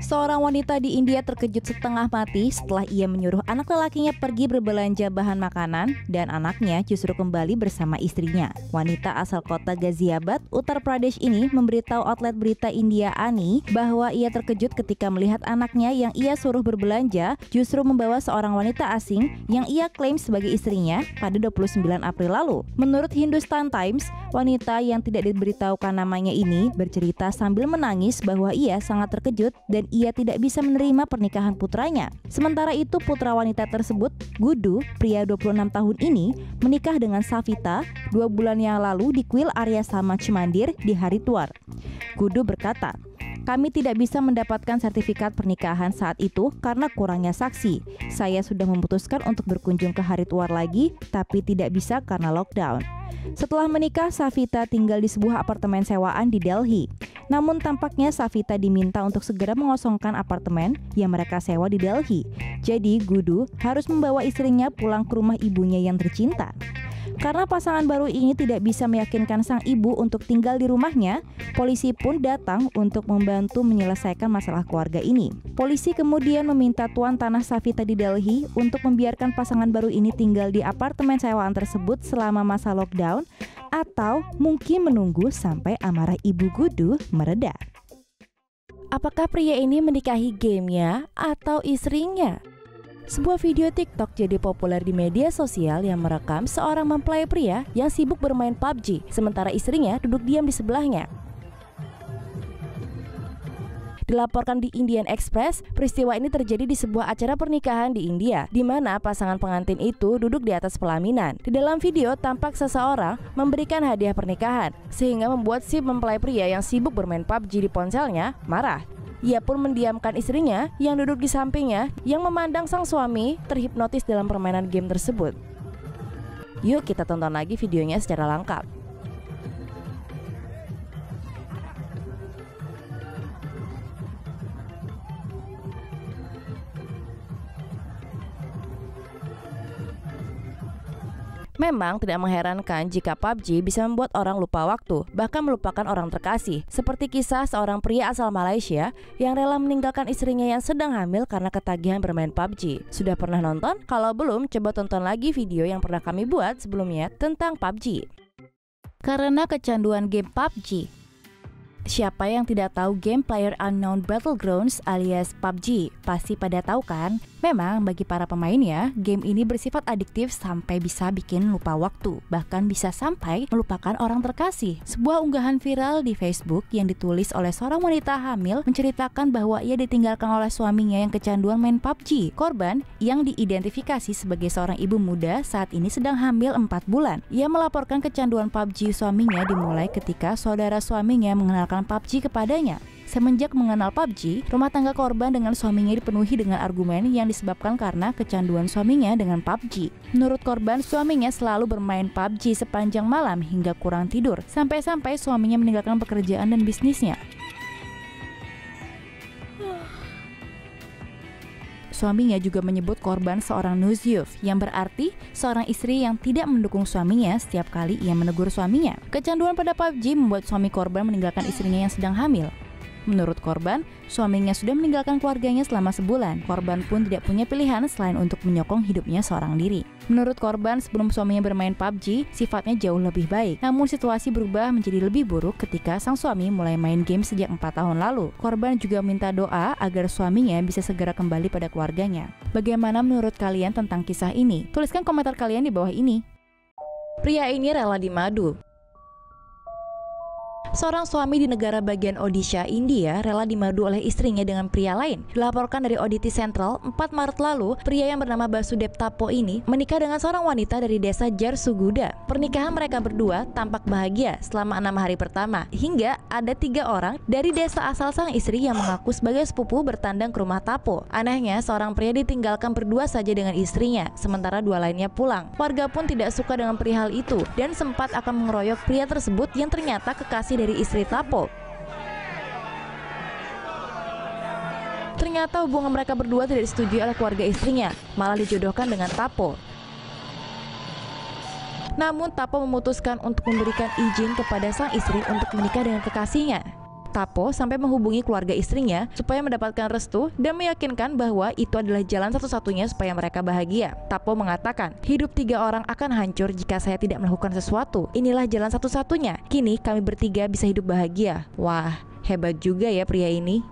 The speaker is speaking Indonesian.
Seorang wanita di India terkejut setengah mati setelah ia menyuruh anak lelakinya pergi berbelanja bahan makanan dan anaknya justru kembali bersama istrinya. Wanita asal kota Ghaziabad, Uttar Pradesh ini memberitahu outlet berita India Ani bahwa ia terkejut ketika melihat anaknya yang ia suruh berbelanja justru membawa seorang wanita asing yang ia klaim sebagai istrinya pada 29 April lalu. Menurut Hindustan Times, wanita yang tidak diberitahukan namanya ini bercerita sambil menangis bahwa ia sangat terkejut dan ia tidak bisa menerima pernikahan putranya. Sementara itu, putra wanita tersebut, Gudu, pria 26 tahun ini, menikah dengan Savita 2 bulan yang lalu di kuil Arya Samaj Mandir di Haridwar. Gudu berkata, "Kami tidak bisa mendapatkan sertifikat pernikahan saat itu karena kurangnya saksi. Saya sudah memutuskan untuk berkunjung ke Haridwar lagi, tapi tidak bisa karena lockdown." Setelah menikah, Savita tinggal di sebuah apartemen sewaan di Delhi. Namun tampaknya Savita diminta untuk segera mengosongkan apartemen yang mereka sewa di Delhi. Jadi Gudu harus membawa istrinya pulang ke rumah ibunya yang tercinta. Karena pasangan baru ini tidak bisa meyakinkan sang ibu untuk tinggal di rumahnya, polisi pun datang untuk membantu menyelesaikan masalah keluarga ini. Polisi kemudian meminta tuan tanah Savita di Delhi untuk membiarkan pasangan baru ini tinggal di apartemen sewaan tersebut selama masa lockdown atau mungkin menunggu sampai amarah ibu Gudu mereda. Apakah pria ini menikahi gamenya atau istrinya? Sebuah video TikTok jadi populer di media sosial yang merekam seorang mempelai pria yang sibuk bermain PUBG, sementara istrinya duduk diam di sebelahnya. Dilaporkan di Indian Express, peristiwa ini terjadi di sebuah acara pernikahan di India, di mana pasangan pengantin itu duduk di atas pelaminan. Di dalam video tampak seseorang memberikan hadiah pernikahan, sehingga membuat si mempelai pria yang sibuk bermain PUBG di ponselnya marah. Ia pun mendiamkan istrinya yang duduk di sampingnya yang memandang sang suami terhipnotis dalam permainan game tersebut. Yuk kita tonton lagi videonya secara lengkap. Memang tidak mengherankan jika PUBG bisa membuat orang lupa waktu, bahkan melupakan orang terkasih. Seperti kisah seorang pria asal Malaysia yang rela meninggalkan istrinya yang sedang hamil karena ketagihan bermain PUBG. Sudah pernah nonton? Kalau belum, coba tonton lagi video yang pernah kami buat sebelumnya tentang PUBG. Karena kecanduan game PUBG. Siapa yang tidak tahu game PlayerUnknown's Battlegrounds alias PUBG? Pasti pada tahu kan? Memang bagi para pemainnya, game ini bersifat adiktif sampai bisa bikin lupa waktu, bahkan bisa sampai melupakan orang terkasih. Sebuah unggahan viral di Facebook yang ditulis oleh seorang wanita hamil menceritakan bahwa ia ditinggalkan oleh suaminya yang kecanduan main PUBG. Korban yang diidentifikasi sebagai seorang ibu muda saat ini sedang hamil 4 bulan. Ia melaporkan kecanduan PUBG suaminya dimulai ketika saudara suaminya mengenalkan PUBG kepadanya. Semenjak mengenal PUBG, rumah tangga korban dengan suaminya dipenuhi dengan argumen yang disebabkan karena kecanduan suaminya dengan PUBG. Menurut korban, suaminya selalu bermain PUBG sepanjang malam hingga kurang tidur, sampai-sampai suaminya meninggalkan pekerjaan dan bisnisnya. Suaminya juga menyebut korban seorang nusyuf, yang berarti seorang istri yang tidak mendukung suaminya setiap kali ia menegur suaminya. Kecanduan pada PUBG membuat suami korban meninggalkan istrinya yang sedang hamil. Menurut korban, suaminya sudah meninggalkan keluarganya selama sebulan. Korban pun tidak punya pilihan selain untuk menyokong hidupnya seorang diri. Menurut korban, sebelum suaminya bermain PUBG, sifatnya jauh lebih baik. Namun situasi berubah menjadi lebih buruk ketika sang suami mulai main game sejak 4 tahun lalu. Korban juga minta doa agar suaminya bisa segera kembali pada keluarganya. Bagaimana menurut kalian tentang kisah ini? Tuliskan komentar kalian di bawah ini. Pria ini rela dimadu. Seorang suami di negara bagian Odisha, India, rela dimadu oleh istrinya dengan pria lain. Dilaporkan dari Oditi Central, 4 Maret lalu, pria yang bernama Basudeb Tapo ini menikah dengan seorang wanita dari desa Jarsuguda. Pernikahan mereka berdua tampak bahagia selama 6 hari pertama, hingga ada 3 orang dari desa asal sang istri yang mengaku sebagai sepupu bertandang ke rumah Tapo. Anehnya, seorang pria ditinggalkan berdua saja dengan istrinya, sementara 2 lainnya pulang. Warga pun tidak suka dengan perihal itu dan sempat akan mengeroyok pria tersebut yang ternyata kekasih dari istri Tapo. Ternyata hubungan mereka berdua tidak disetujui oleh keluarga istrinya, malah dijodohkan dengan Tapo. Namun Tapo memutuskan untuk memberikan izin kepada sang istri untuk menikah dengan kekasihnya. Tapo sampai menghubungi keluarga istrinya supaya mendapatkan restu dan meyakinkan bahwa itu adalah jalan satu-satunya supaya mereka bahagia. Tapo mengatakan, hidup 3 orang akan hancur jika saya tidak melakukan sesuatu. Inilah jalan satu-satunya. Kini kami bertiga bisa hidup bahagia. Wah, hebat juga ya pria ini.